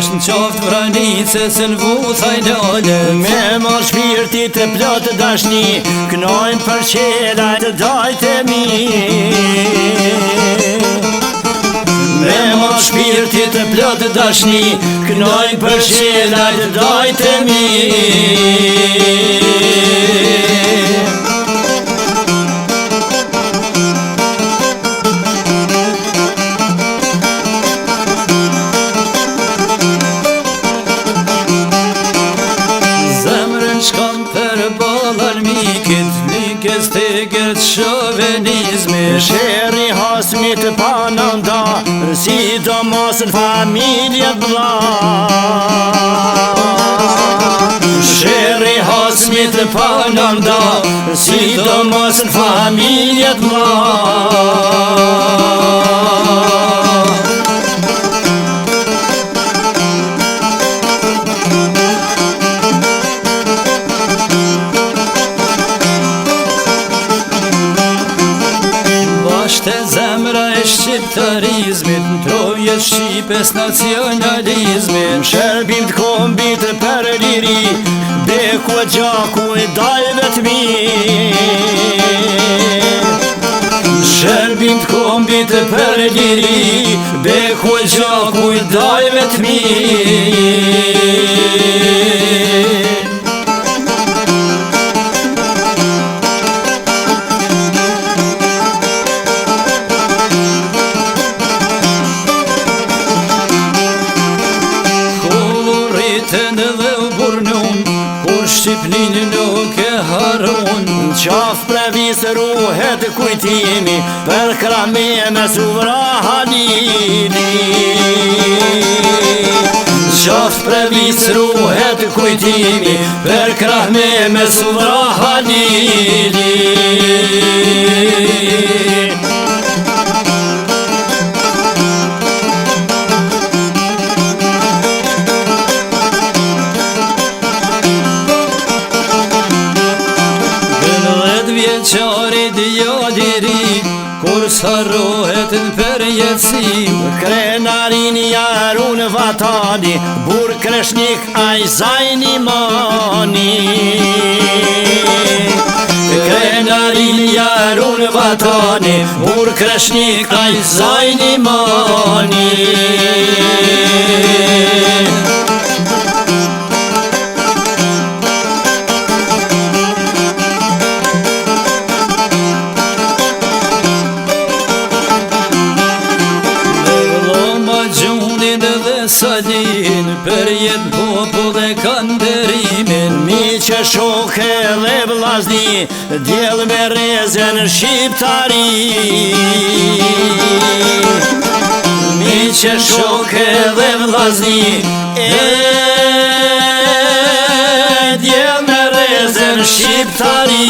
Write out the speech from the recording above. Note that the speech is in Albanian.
Në qaftë vranice se në vuthaj lalet Me mor shpirtit të plot dashni Knojnë për qelajt dajt e mi Me mor shpirtit të plot dashni Knojnë për qelajt dajt e mi Shkam për balar mikit Likës të gëtë shovenizmi Sheri hasmit pananda Si do mos në familjet vla Sheri hasmit pananda Si do mos në familjet vla Shte zemra e shqiptarizmit Në trojet shqipes nacionalizmit Në shërbim të kombit për liri Beku e gjaku e dajve të mi Në shërbim të kombit për liri Beku e gjaku e dajve të mi Në dhe u burnun Kur Shqipnin nuk e harun Qaf previs ruhet kujtimi Për krahme me suvra halili Qaf previs ruhet kujtimi Për krahme me suvra halili Vjeqarit jadiri Kur s'harrohet në përjetësim Krenarin jarun vatani Bur kreshnik aj zajni mani Krenarin jarun vatani Bur kreshnik aj zajni mani Salin për jetë popull e kanderimin Mi që shoke dhe vlazni Djel me rezen shqiptari Mi që shoke dhe vlazni Djel me rezen shqiptari